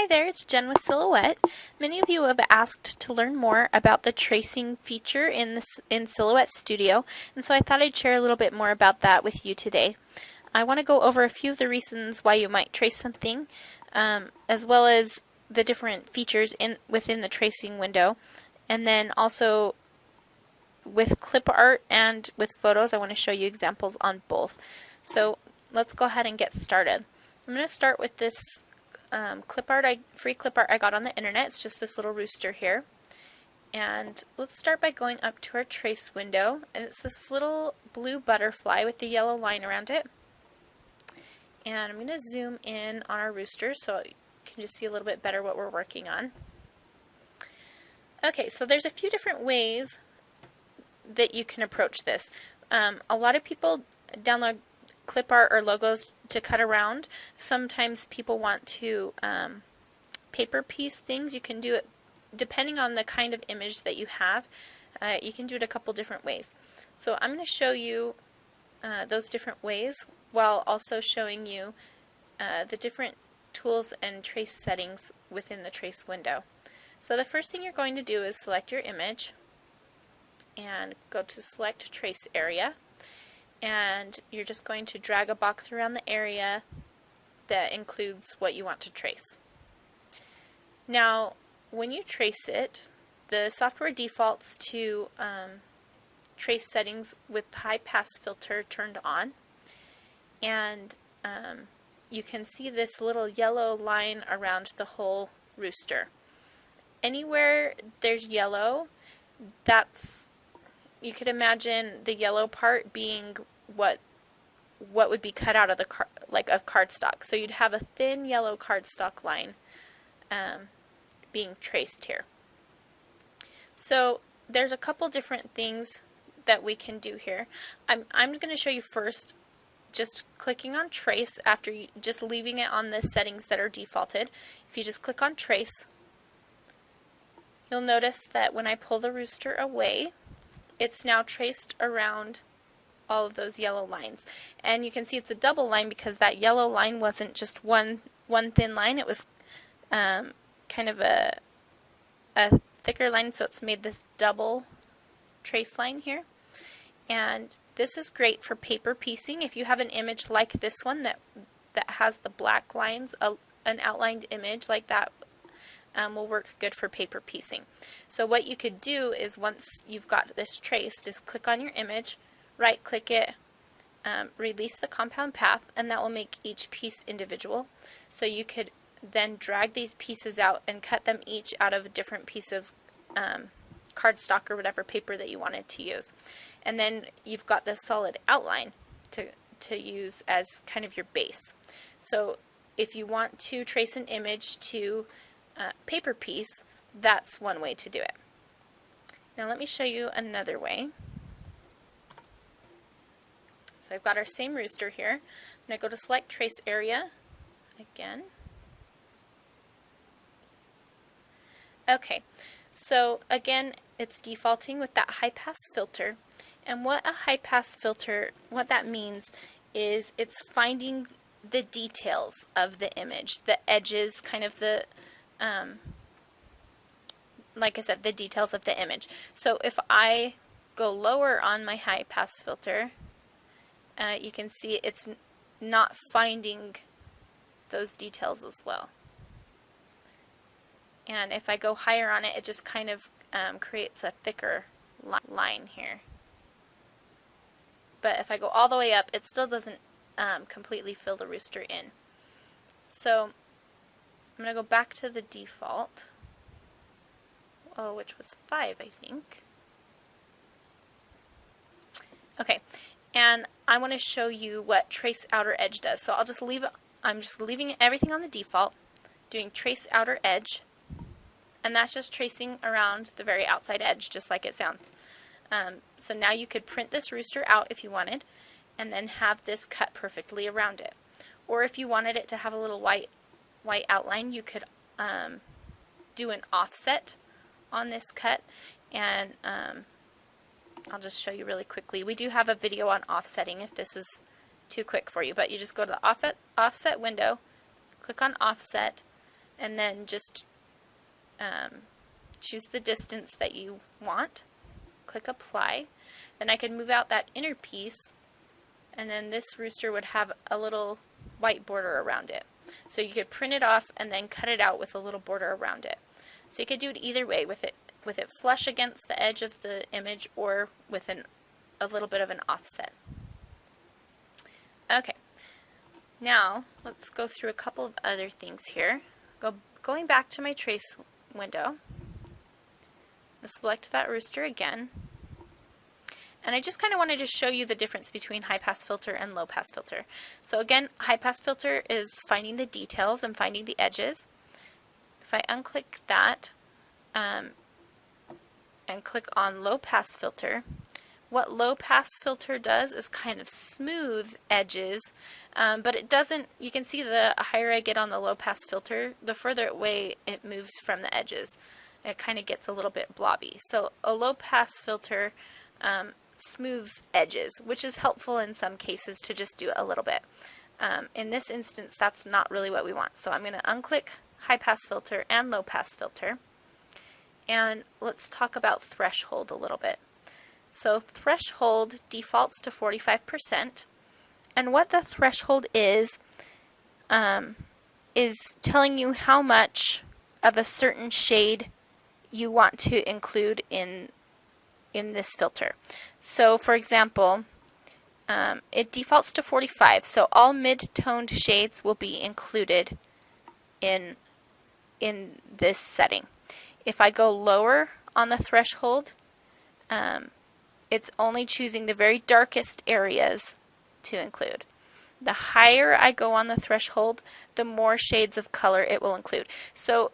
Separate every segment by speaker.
Speaker 1: Hi there, it's Jen with Silhouette. Many of you have asked to learn more about the tracing feature in Silhouette Studio, and so I thought I'd share a little bit more about that with you today. I want to go over a few of the reasons why you might trace something, as well as the different features within the tracing window, and then also with clip art and with photos, I want to show you examples on both. So let's go ahead and get started. I'm going to start with this free clip art I got on the internet. It's just this little rooster here. And let's start by going up to our trace window, and it's this little blue butterfly with the yellow line around it. And I'm going to zoom in on our rooster so you can just see a little bit better what we're working on. Okay, so there's a few different ways that you can approach this. A lot of people download clip art or logos to cut around. Sometimes people want to paper piece things. You can do it depending on the kind of image that you have. You can do it a couple different ways. So I'm going to show you those different ways while also showing you the different tools and trace settings within the trace window. So the first thing you're going to do is select your image and go to select trace area, and you're just going to drag a box around the area that includes what you want to trace. Now when you trace it, the software defaults to trace settings with high pass filter turned on, and you can see this little yellow line around the whole rooster. Anywhere there's yellow, you could imagine the yellow part being what would be cut out of of cardstock. So you'd have a thin yellow cardstock line being traced here. So there's a couple different things that we can do here. I'm going to show you first just clicking on trace after just leaving it on the settings that are defaulted. If you just click on trace, you'll notice that when I pull the rooster away, it's now traced around all of those yellow lines. And you can see it's a double line because that yellow line wasn't just one thin line, it was kind of a thicker line, so it's made this double trace line here. And this is great for paper piecing. If you have an image like this one that has the black lines, an outlined image like that will work good for paper piecing. So what you could do is, once you've got this traced, is click on your image, right click it, release the compound path, and that will make each piece individual. So you could then drag these pieces out and cut them each out of a different piece of cardstock or whatever paper that you wanted to use. And then you've got this solid outline to use as kind of your base. So if you want to trace an image to paper piece, that's one way to do it. Now let me show you another way. So I've got our same rooster here. I'm going to go to select trace area again. Okay, so again it's defaulting with that high pass filter, and what a high pass filter, what that means is it's finding the details of the image, the edges, kind of the like I said, the details of the image. So if I go lower on my high pass filter, you can see it's not finding those details as well. And if I go higher on it, it just kind of creates a thicker line here. But if I go all the way up, it still doesn't completely fill the rooster in. So I'm going to go back to the default, which was 5, I think. Okay, and I want to show you what trace outer edge does. So I'm just leaving everything on the default, doing trace outer edge, and that's just tracing around the very outside edge, just like it sounds. So now you could print this rooster out if you wanted, and then have this cut perfectly around it. Or if you wanted it to have a little white outline, you could do an offset on this cut, and I'll just show you really quickly. We do have a video on offsetting if this is too quick for you, but you just go to the offset window, click on offset, and then just choose the distance that you want, click apply. Then I could move out that inner piece, and then this rooster would have a little white border around it. So you could print it off and then cut it out with a little border around it. So you could do it either way, with it flush against the edge of the image or with a little bit of an offset. Okay, now let's go through a couple of other things here. Going back to my trace window, I'll select that rooster again. And I just kind of wanted to show you the difference between high pass filter and low pass filter. So again, high pass filter is finding the details and finding the edges. If I unclick that and click on low pass filter, what low pass filter does is kind of smooth edges, but it doesn't, you can see the higher I get on the low pass filter, the further away it moves from the edges. It kind of gets a little bit blobby. So a low pass filter smooth edges, which is helpful in some cases to just do a little bit. In this instance, that's not really what we want. So I'm going to unclick high pass filter and low pass filter. And let's talk about threshold a little bit. So threshold defaults to 45%. And what the threshold is telling you how much of a certain shade you want to include in this filter. So for example, it defaults to 45, so all mid-toned shades will be included in this setting. If I go lower on the threshold, it's only choosing the very darkest areas to include. The higher I go on the threshold, the more shades of color it will include. So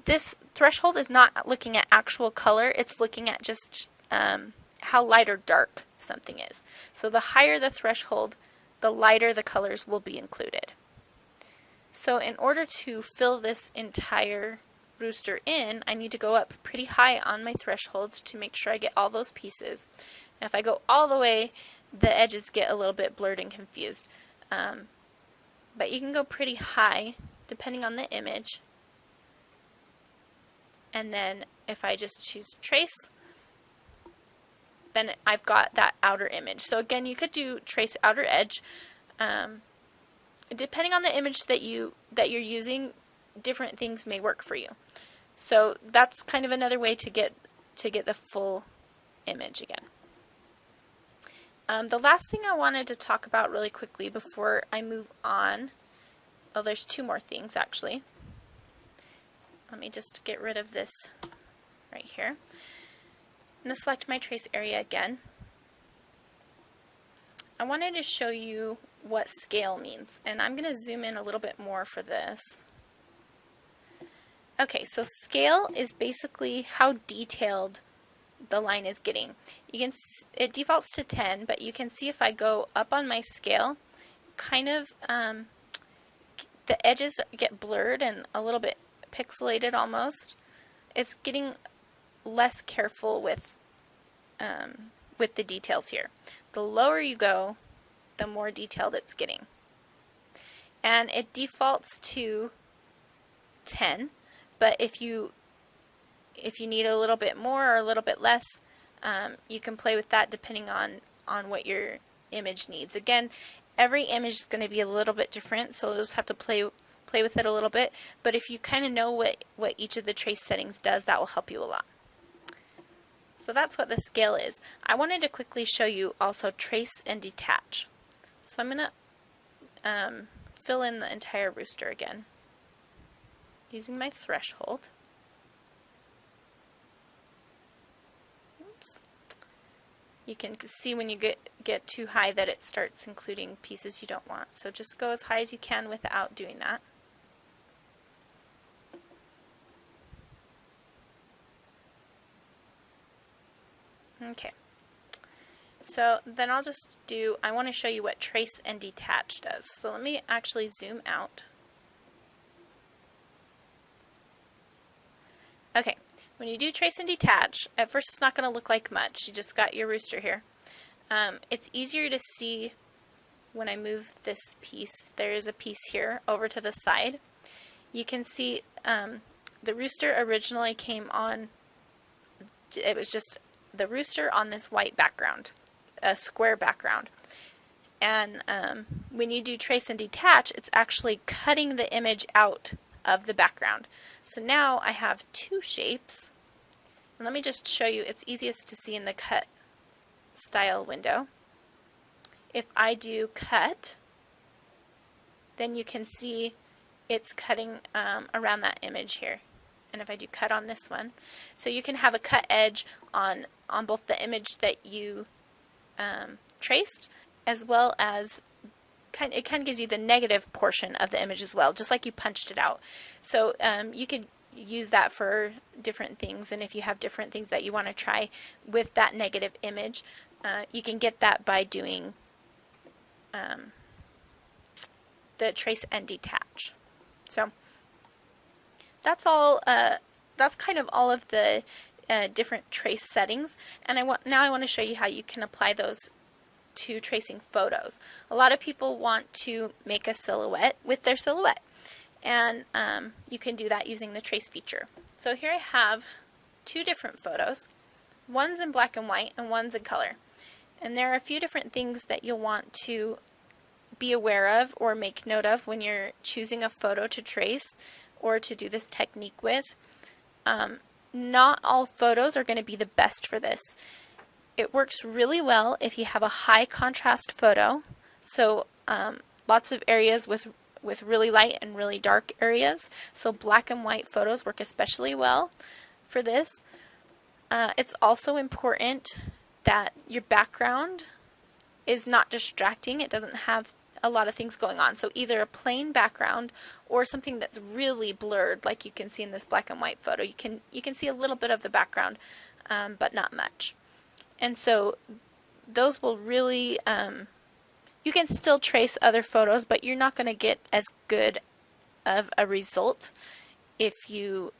Speaker 1: this threshold is not looking at actual color, it's looking at just how light or dark something is. So the higher the threshold, the lighter the colors will be included. So in order to fill this entire rooster in, I need to go up pretty high on my thresholds to make sure I get all those pieces. And if I go all the way, the edges get a little bit blurred and confused. But you can go pretty high depending on the image. And then if I just choose trace, then I've got that outer image. So again, you could do trace outer edge. Depending on the image that you're using, different things may work for you. So that's kind of another way to get the full image again. The last thing I wanted to talk about really quickly before I move on, oh, there's two more things actually. Let me just get rid of this right here. I'm going to select my trace area again. I wanted to show you what scale means, and I'm going to zoom in a little bit more for this. Okay, so scale is basically how detailed the line is getting. It defaults to 10, but you can see if I go up on my scale, kind of the edges get blurred and a little bit pixelated almost. It's getting less careful with the details here. The lower you go, the more detailed it's getting. And it defaults to 10, but if you need a little bit more or a little bit less, you can play with that depending on what your image needs. Again, every image is going to be a little bit different, so you'll just have to play with it a little bit. But if you kind of know what each of the trace settings does, that will help you a lot. So that's what the scale is. I wanted to quickly show you also trace and detach. So I'm going to fill in the entire rooster again using my threshold. Oops. You can see when you get too high that it starts including pieces you don't want. So just go as high as you can without doing that. Okay. So then I'll just I want to show you what trace and detach does. So let me actually zoom out. Okay, when you do trace and detach, at first it's not going to look like much. You just got your rooster here. It's easier to see when I move this piece. There is a piece here over to the side. you can see the rooster originally came on, it was just the rooster on this white background, a square background. And when you do trace and detach, it's actually cutting the image out of the background. So now I have two shapes. And let me just show you, it's easiest to see in the cut style window. If I do cut, then you can see it's cutting around that image here. And if I do cut on this one, so you can have a cut edge on both the image that you traced, as well as it kind of gives you the negative portion of the image as well, just like you punched it out. So you could use that for different things, and if you have different things that you want to try with that negative image, you can get that by doing the trace and detach. So that's all. That's kind of all of the different trace settings, and now I want to show you how you can apply those to tracing photos. A lot of people want to make a silhouette with their silhouette, and you can do that using the trace feature. So here I have two different photos. One's in black and white and one's in color. And there are a few different things that you'll want to be aware of or make note of when you're choosing a photo to trace or to do this technique with. Not all photos are going to be the best for this. It works really well if you have a high contrast photo, so lots of areas with really light and really dark areas. So black and white photos work especially well for this. It's also important that your background is not distracting. It doesn't have a lot of things going on. So either a plain background or something that's really blurred, like you can see in this black and white photo. You can see a little bit of the background, but not much. And so those will really, you can still trace other photos, but you're not going to get as good of a result if you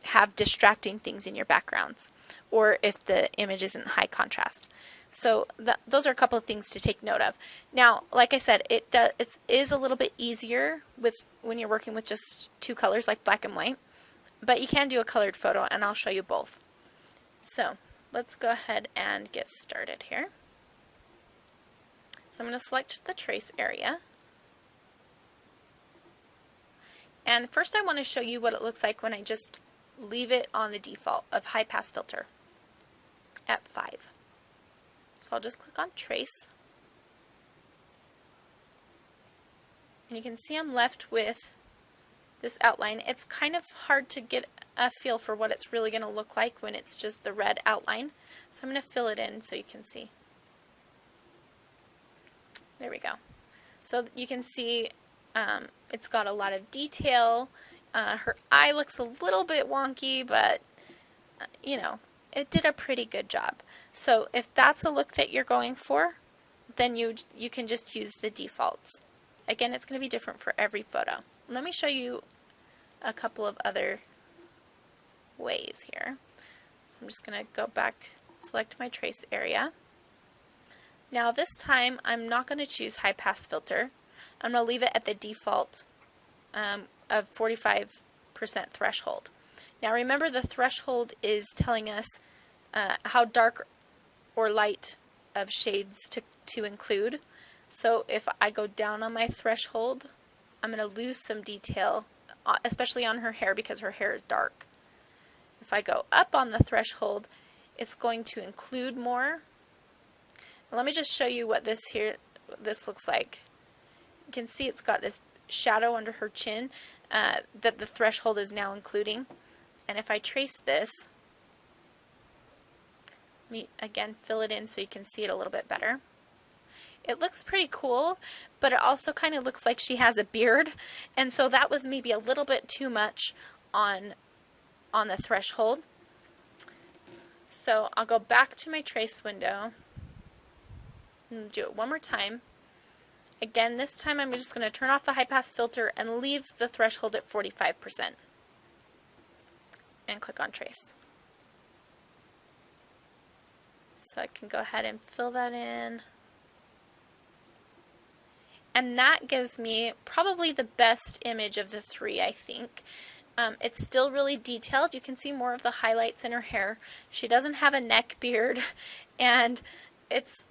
Speaker 1: have distracting things in your backgrounds, or if the image isn't high contrast. So those are a couple of things to take note of. Now, like I said, it is a little bit easier when you're working with just two colors like black and white, but you can do a colored photo, and I'll show you both. So let's go ahead and get started here. So I'm going to select the trace area. And first I want to show you what it looks like when I just leave it on the default of high pass filter at 5. So I'll just click on trace. And you can see I'm left with this outline. It's kind of hard to get a feel for what it's really going to look like when it's just the red outline. So I'm going to fill it in so you can see. There we go. So you can see it's got a lot of detail. Her eye looks a little bit wonky, but you know, it did a pretty good job. So if that's a look that you're going for, then you can just use the defaults. Again, it's going to be different for every photo. Let me show you a couple of other ways here. So I'm just going to go back, select my trace area. Now this time I'm not going to choose high pass filter. I'm going to leave it at the default of 45% threshold. Now remember, the threshold is telling us how dark or light of shades to include. So if I go down on my threshold, I'm going to lose some detail, especially on her hair because her hair is dark. If I go up on the threshold, it's going to include more. Let me just show you what this looks like. You can see it's got this shadow under her chin that the threshold is now including. And if I trace this, let me again fill it in so you can see it a little bit better. It looks pretty cool, but it also kind of looks like she has a beard, and so that was maybe a little bit too much on the threshold. So I'll go back to my trace window and do it one more time. Again, this time I'm just going to turn off the high pass filter and leave the threshold at 45%. And click on trace. So I can go ahead and fill that in. And that gives me probably the best image of the three, I think. It's still really detailed. You can see more of the highlights in her hair. She doesn't have a neck beard, and it's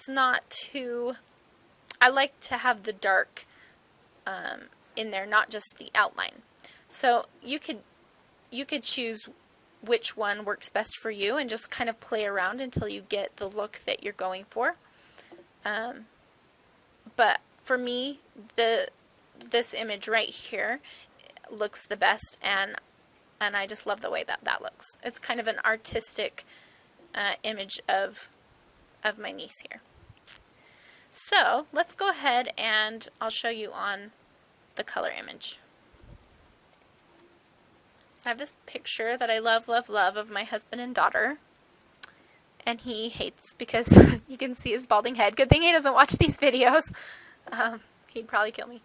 Speaker 1: not too... I like to have the dark in there, not just the outline. So you could choose which one works best for you and just kind of play around until you get the look that you're going for. But for me, this image right here looks the best, and I just love the way that looks. It's kind of an artistic image of my niece here. So let's go ahead and I'll show you on the color image. So I have this picture that I love, love, love of my husband and daughter. And he hates because you can see his balding head. Good thing he doesn't watch these videos. He'd probably kill me.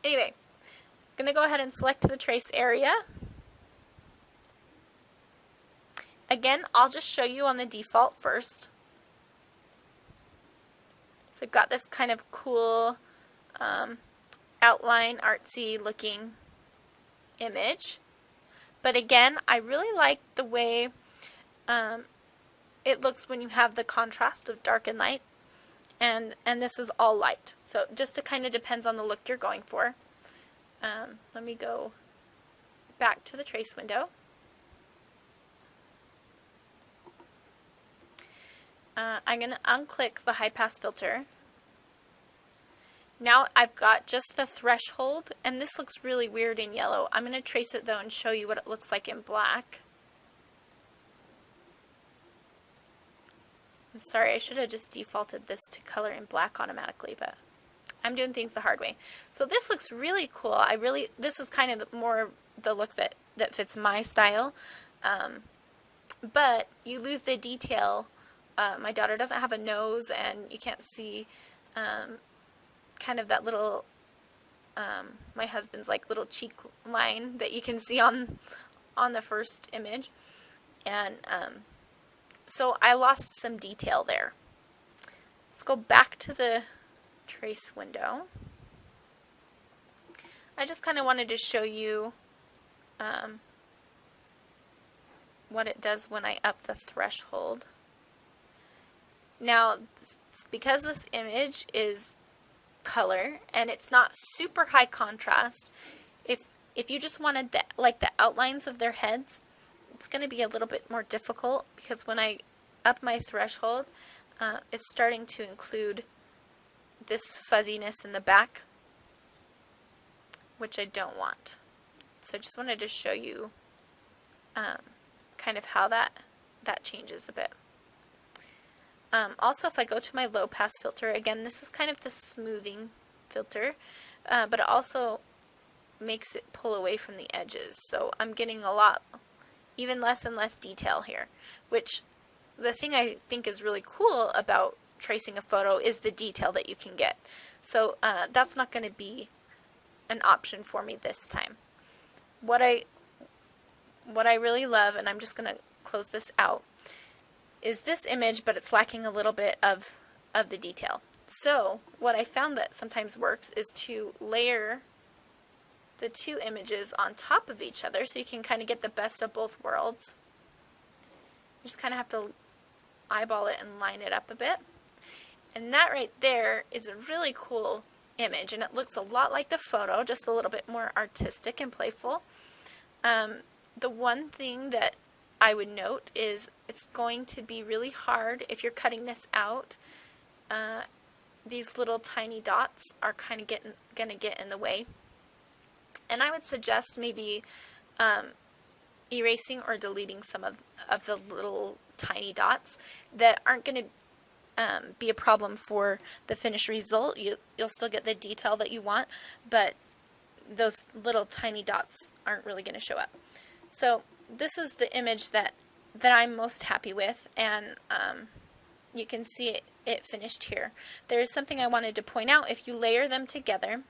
Speaker 1: Anyway, I'm going to go ahead and select the trace area. Again, I'll just show you on the default first. So I've got this kind of cool outline, artsy looking image. But again, I really like the way it looks when you have the contrast of dark and light. And this is all light. So just it kind of depends on the look you're going for. Let me go back to the trace window. I'm going to unclick the high pass filter. Now I've got just the threshold, and this looks really weird in yellow. I'm going to trace it though and show you what it looks like in black. I'm sorry, I should have just defaulted this to color in black automatically, but I'm doing things the hard way. So this looks really cool. This is kind of more the look that fits my style. But you lose the detail. My daughter doesn't have a nose, and you can't see kind of that little, my husband's like little cheek line that you can see on the first image. And so I lost some detail there. Let's go back to the trace window. I just kind of wanted to show you what it does when I up the threshold. Now, because this image is color and it's not super high contrast, if you just wanted the outlines of their heads, it's going to be a little bit more difficult, because when I up my threshold, it's starting to include this fuzziness in the back, which I don't want. So I just wanted to show you kind of how that changes a bit. Also, if I go to my low pass filter, again, this is kind of the smoothing filter, but it also makes it pull away from the edges. So I'm getting even less and less detail here, which the thing I think is really cool about tracing a photo is the detail that you can get. So that's not going to be an option for me this time. What I really love, and I'm just going to close this out, is this image, but it's lacking a little bit of the detail. So what I found that sometimes works is to layer the two images on top of each other, so you can kind of get the best of both worlds. You just kind of have to eyeball it and line it up a bit. And that right there is a really cool image, and it looks a lot like the photo, just a little bit more artistic and playful. The one thing that I would note is it's going to be really hard if you're cutting this out. These little tiny dots are kind of going to get in the way. And I would suggest maybe erasing or deleting some of the little tiny dots that aren't going to be a problem for the finished result. You'll still get the detail that you want, but those little tiny dots aren't really going to show up. So this is the image that I'm most happy with, and you can see it finished here. There's something I wanted to point out. If you layer them together,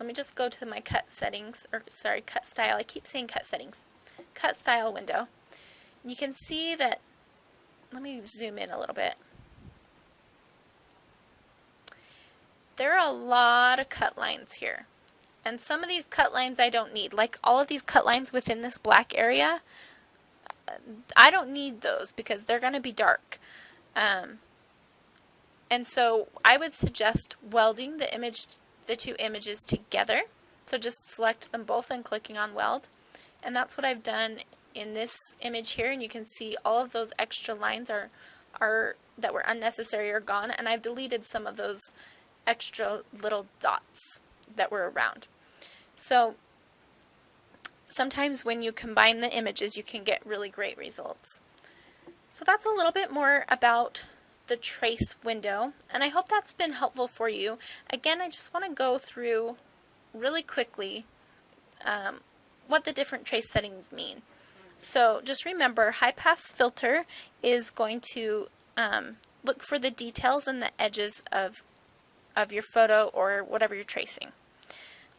Speaker 1: let me just go to my cut settings, or sorry, cut style. I keep saying cut settings. Cut style window. You can see that, let me zoom in a little bit. There are a lot of cut lines here. And some of these cut lines I don't need. Like all of these cut lines within this black area, I don't need those because they're going to be dark. And so I would suggest welding the two images together. So just select them both and clicking on weld. And that's what I've done in this image here. And you can see all of those extra lines are that were unnecessary are gone. And I've deleted some of those extra little dots that were around. So sometimes when you combine the images, you can get really great results. So that's a little bit more about the trace window, and I hope that's been helpful for you. Again, I just want to go through really quickly what the different trace settings mean. So just remember, high pass filter is going to look for the details and the edges of your photo or whatever you're tracing.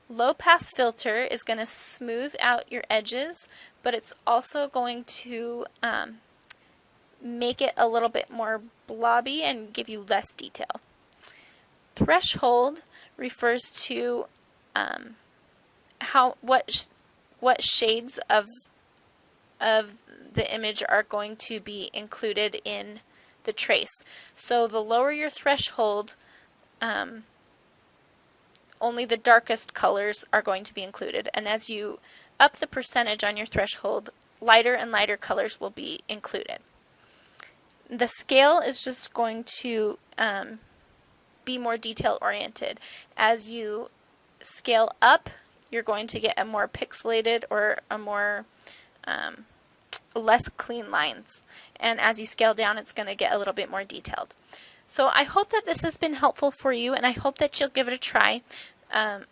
Speaker 1: Low pass filter is going to smooth out your edges, but it's also going to make it a little bit more blobby and give you less detail. Threshold refers to what shades of the image are going to be included in the trace. So the lower your threshold, only the darkest colors are going to be included, and as you up the percentage on your threshold, lighter and lighter colors will be included. The scale is just going to be more detail oriented. As you scale up, you're going to get a more pixelated or a more less clean lines, and as you scale down, it's going to get a little bit more detailed. So I hope that this has been helpful for you, and I hope that you'll give it a try. And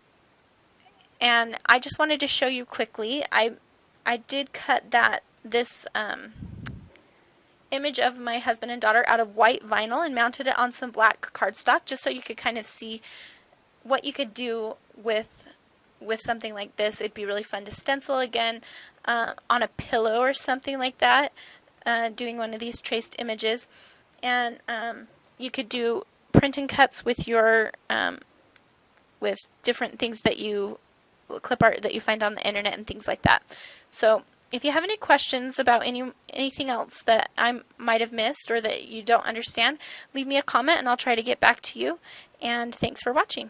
Speaker 1: I just wanted to show you quickly, I did cut this image of my husband and daughter out of white vinyl and mounted it on some black cardstock, just so you could kind of see what you could do with something like this. It'd be really fun to stencil again on a pillow or something like that, doing one of these traced images. And you could do print and cuts with your with different things that you clip art that you find on the internet and things like that. So if you have any questions about anything else that I might have missed or that you don't understand, leave me a comment and I'll try to get back to you. And thanks for watching.